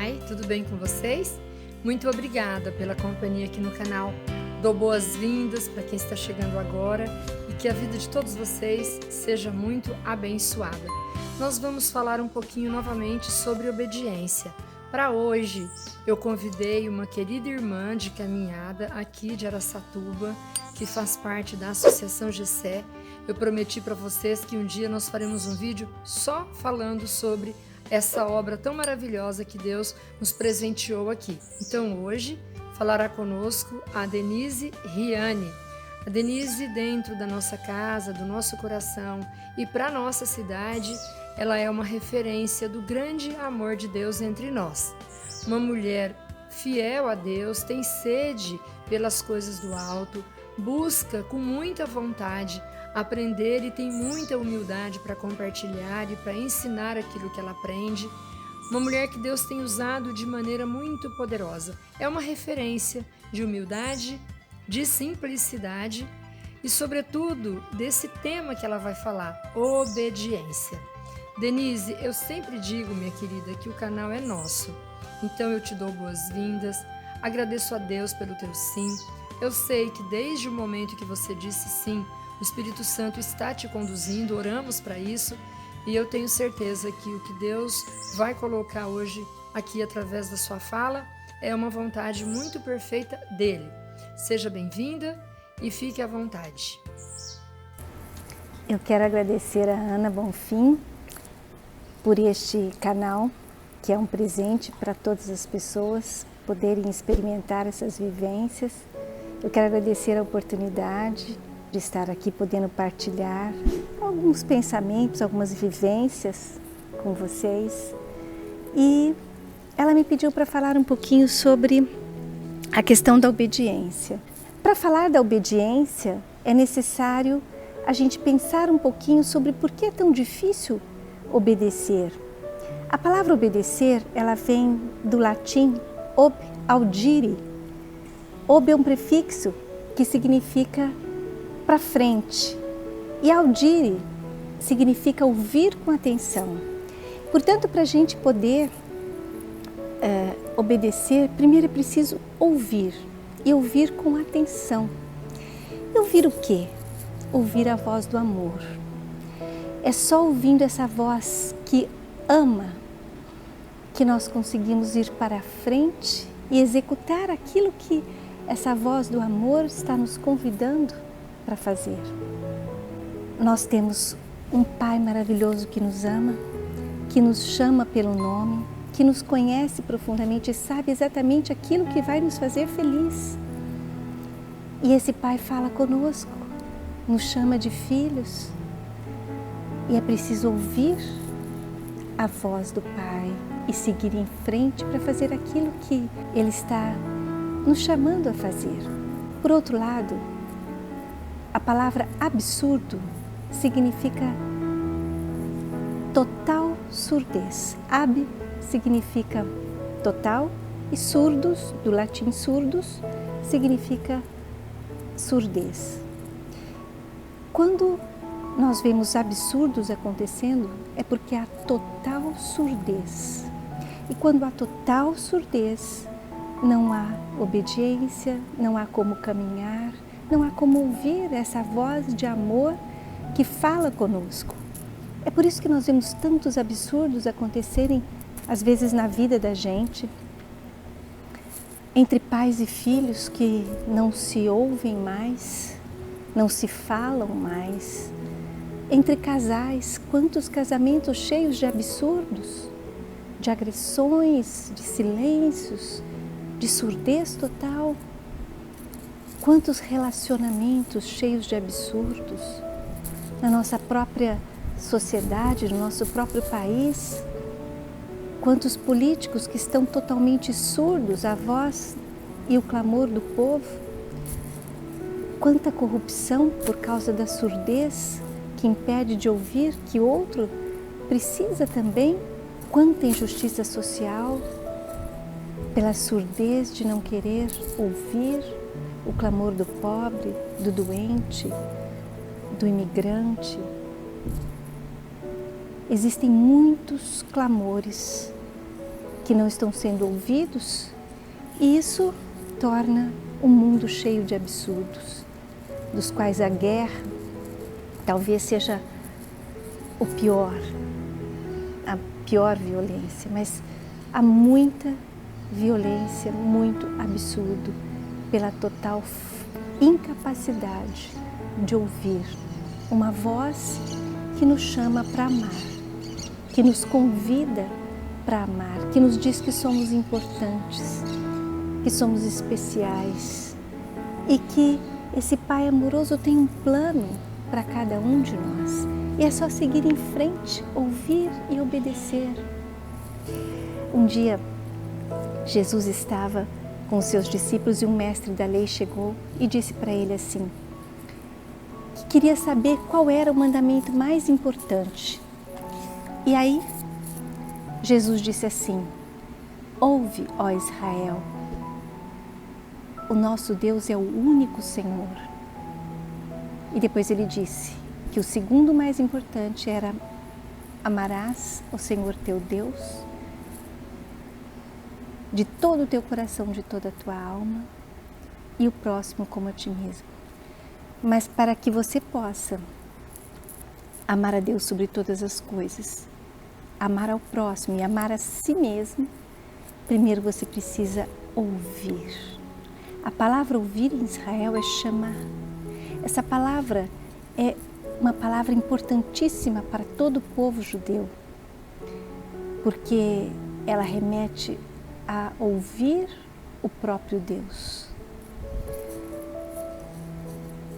Pai, tudo bem com vocês? Muito obrigada pela companhia aqui no canal. Dou boas-vindas para quem está chegando agora e que a vida de todos vocês seja muito abençoada. Nós vamos falar um pouquinho novamente sobre obediência. Para hoje, eu convidei uma querida irmã de caminhada aqui de Araçatuba, que faz parte da Associação GCE. Eu prometi para vocês que um dia nós faremos um vídeo só falando sobre essa obra tão maravilhosa que Deus nos presenteou aqui. Então hoje falará conosco a Denise Riane. A Denise, dentro da nossa casa, do nosso coração e para a nossa cidade, ela é uma referência do grande amor de Deus entre nós. Uma mulher fiel a Deus, tem sede pelas coisas do alto, busca com muita vontade aprender e tem muita humildade para compartilhar e para ensinar aquilo que ela aprende. Uma mulher que Deus tem usado de maneira muito poderosa. É uma referência de humildade, de simplicidade e, sobretudo, desse tema que ela vai falar, obediência. Denise, eu sempre digo, minha querida, que o canal é nosso. Então eu te dou boas-vindas, agradeço a Deus pelo teu sim. Eu sei que desde o momento que você disse sim, o Espírito Santo está te conduzindo, oramos para isso e eu tenho certeza que o que Deus vai colocar hoje aqui através da sua fala é uma vontade muito perfeita dele. Seja bem-vinda e fique à vontade. Eu quero agradecer a Ana Bonfim por este canal, que é um presente para todas as pessoas poderem experimentar essas vivências. Eu quero agradecer a oportunidade de estar aqui podendo partilhar alguns pensamentos, algumas vivências com vocês. E ela me pediu para falar um pouquinho sobre a questão da obediência. Para falar da obediência, é necessário a gente pensar um pouquinho sobre por que é tão difícil obedecer. A palavra obedecer, ela vem do latim ob audire. Ob é um prefixo que significa para frente e audire significa ouvir com atenção. Portanto, para a gente poder obedecer, primeiro é preciso ouvir e ouvir com atenção. E ouvir o quê? Ouvir a voz do amor. É só ouvindo essa voz que ama que nós conseguimos ir para a frente e executar aquilo que essa voz do amor está nos convidando para fazer. Nós temos um Pai maravilhoso que nos ama, que nos chama pelo nome, que nos conhece profundamente e sabe exatamente aquilo que vai nos fazer feliz. E esse Pai fala conosco, nos chama de filhos. E é preciso ouvir a voz do Pai e seguir em frente para fazer aquilo que Ele está nos chamando a fazer. Por outro lado, a palavra absurdo significa total surdez. Ab significa total e surdos, do latim surdos, significa surdez. Quando nós vemos absurdos acontecendo, é porque há total surdez. E quando há total surdez, não há obediência, não há como caminhar, não há como ouvir essa voz de amor que fala conosco. É por isso que nós vemos tantos absurdos acontecerem, às vezes, na vida da gente, entre pais e filhos que não se ouvem mais, não se falam mais, entre casais, quantos casamentos cheios de absurdos, de agressões, de silêncios, de surdez total. Quantos relacionamentos cheios de absurdos na nossa própria sociedade, no nosso próprio país. Quantos políticos que estão totalmente surdos à voz e o clamor do povo. Quanta corrupção por causa da surdez que impede de ouvir que o outro precisa também. Quanta injustiça social pela surdez de não querer ouvir o clamor do pobre, do doente, do imigrante. Existem muitos clamores que não estão sendo ouvidos, e isso torna um mundo cheio de absurdos, dos quais a guerra talvez seja o pior, a pior violência, mas há muita violência, muito absurdo, pela total incapacidade de ouvir uma voz que nos chama para amar, que nos convida para amar, que nos diz que somos importantes, que somos especiais e que esse Pai amoroso tem um plano para cada um de nós. E é só seguir em frente, ouvir e obedecer. Um dia, Jesus estava com os seus discípulos e um mestre da lei chegou e disse para ele assim, que queria saber qual era o mandamento mais importante. E aí, Jesus disse assim, ouve, ó Israel, o nosso Deus é o único Senhor. E depois ele disse que o segundo mais importante era amarás o Senhor teu Deus de todo o teu coração, de toda a tua alma e o próximo como a ti mesmo. Mas para que você possa amar a Deus sobre todas as coisas, amar ao próximo e amar a si mesmo, primeiro você precisa ouvir. A palavra ouvir em Israel é chamar. Essa palavra é uma palavra importantíssima para todo o povo judeu, porque ela remete a ouvir o próprio Deus.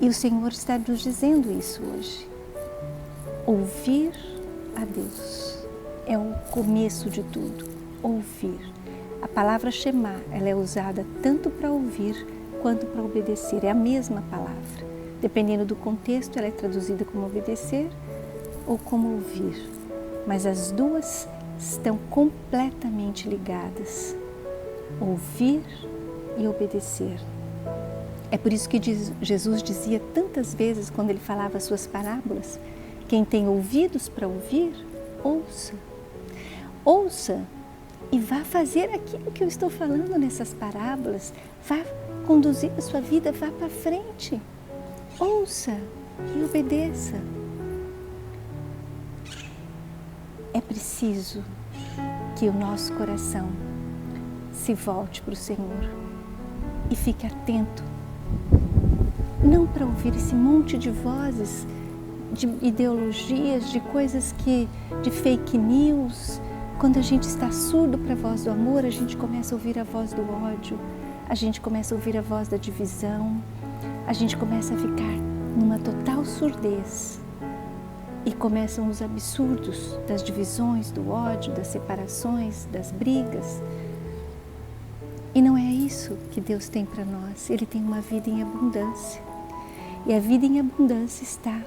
E o Senhor está nos dizendo isso hoje. Ouvir a Deus é o começo de tudo. Ouvir. A palavra Shema, ela é usada tanto para ouvir quanto para obedecer. É a mesma palavra. Dependendo do contexto, ela é traduzida como obedecer ou como ouvir. Mas as duas estão completamente ligadas. Ouvir e obedecer. É por isso que Jesus dizia tantas vezes, quando ele falava as suas parábolas, quem tem ouvidos para ouvir, ouça. Ouça e vá fazer aquilo que eu estou falando nessas parábolas. Vá conduzir a sua vida, vá para frente. Ouça e obedeça. É preciso que o nosso coração se volte para o Senhor e fique atento, não para ouvir esse monte de vozes, de ideologias, de coisas de fake news. Quando a gente está surdo para a voz do amor, a gente começa a ouvir a voz do ódio, a gente começa a ouvir a voz da divisão, a gente começa a ficar numa total surdez e começam os absurdos das divisões, do ódio, das separações, das brigas. E não é isso que Deus tem para nós. Ele tem uma vida em abundância. E a vida em abundância está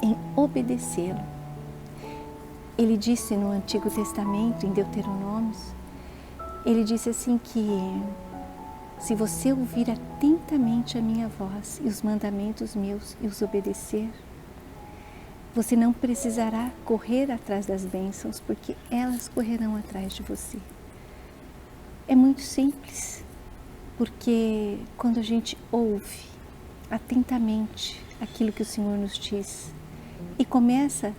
em obedecê-lo. Ele disse no Antigo Testamento, em Deuteronômios, ele disse assim que se você ouvir atentamente a minha voz e os mandamentos meus e os obedecer, você não precisará correr atrás das bênçãos, porque elas correrão atrás de você. É muito simples, porque quando a gente ouve atentamente aquilo que o Senhor nos diz e começa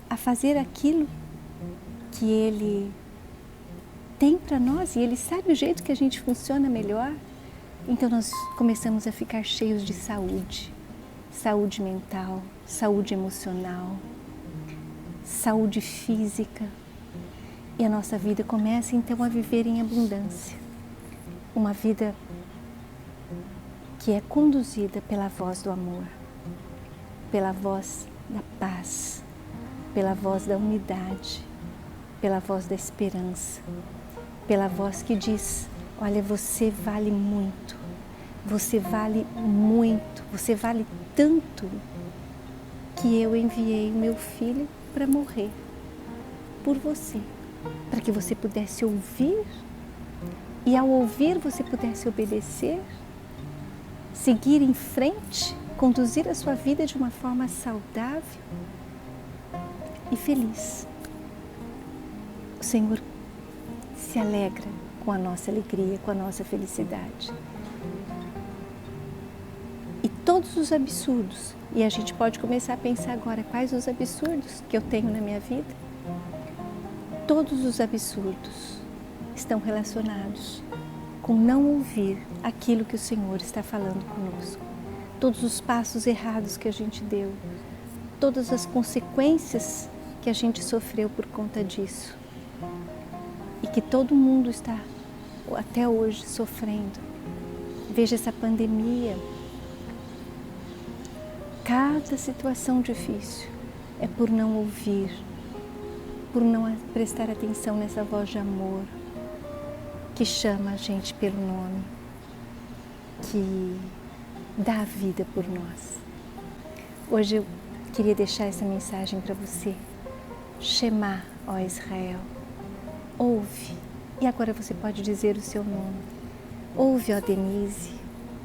a fazer aquilo que Ele tem para nós, e Ele sabe o jeito que a gente funciona melhor, então nós começamos a ficar cheios de saúde, saúde mental, saúde emocional, saúde física, e a nossa vida começa então a viver em abundância, uma vida que é conduzida pela voz do amor, pela voz da paz, pela voz da unidade, pela voz da esperança, pela voz que diz, olha, você vale muito, você vale muito, você vale tanto que eu enviei o meu filho para morrer por você, para que você pudesse ouvir e ao ouvir você pudesse obedecer, seguir em frente, conduzir a sua vida de uma forma saudável e feliz. O Senhor se alegra com a nossa alegria, com a nossa felicidade. E todos os absurdos, e a gente pode começar a pensar agora, quais os absurdos que eu tenho na minha vida? Todos os absurdos estão relacionados com não ouvir aquilo que o Senhor está falando conosco. Todos os passos errados que a gente deu, todas as consequências que a gente sofreu por conta disso. E que todo mundo está até hoje sofrendo. Veja essa pandemia. Cada situação difícil é por não ouvir, por não prestar atenção nessa voz de amor que chama a gente pelo nome, que dá a vida por nós. Hoje eu queria deixar essa mensagem para você. Shema, ó Israel, ouve. E agora você pode dizer o seu nome. Ouve, ó Denise,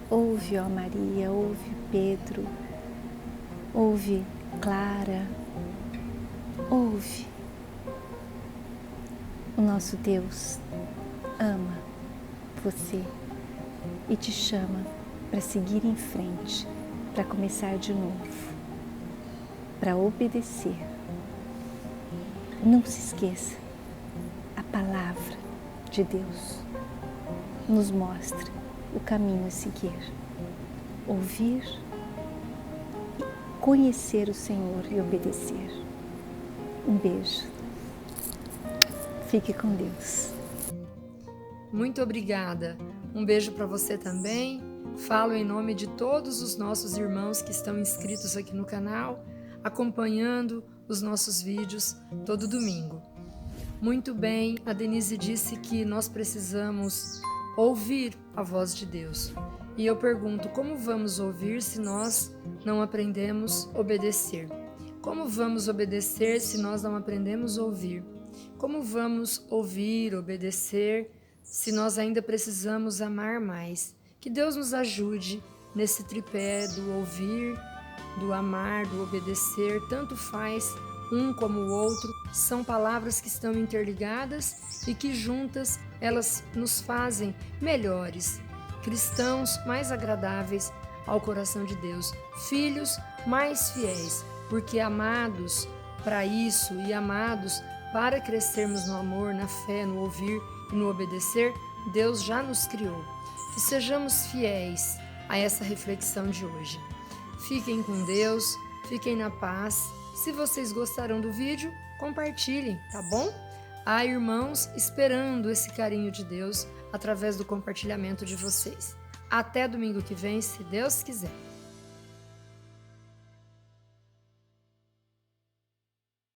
ouve, ó Maria, ouve Pedro, ouve Clara, ouve. O nosso Deus ama você e te chama para seguir em frente, para começar de novo, para obedecer. Não se esqueça, a palavra de Deus nos mostra o caminho a seguir. Ouvir, conhecer o Senhor e obedecer. Um beijo. Fique com Deus. Muito obrigada. Um beijo para você também. Falo em nome de todos os nossos irmãos que estão inscritos aqui no canal, acompanhando os nossos vídeos todo domingo. Muito bem, a Denise disse que nós precisamos ouvir a voz de Deus. E eu pergunto, como vamos ouvir se nós não aprendemos a obedecer? Como vamos obedecer se nós não aprendemos a ouvir? Como vamos ouvir, obedecer, se nós ainda precisamos amar mais? Que Deus nos ajude nesse tripé do ouvir, do amar, do obedecer. Tanto faz um como o outro. São palavras que estão interligadas e que juntas elas nos fazem melhores, cristãos mais agradáveis ao coração de Deus, filhos mais fiéis, porque amados para isso e amados para crescermos no amor, na fé, no ouvir e no obedecer, Deus já nos criou. Que sejamos fiéis a essa reflexão de hoje. Fiquem com Deus, fiquem na paz. Se vocês gostaram do vídeo, compartilhem, tá bom? Há irmãos esperando esse carinho de Deus através do compartilhamento de vocês. Até domingo que vem, se Deus quiser.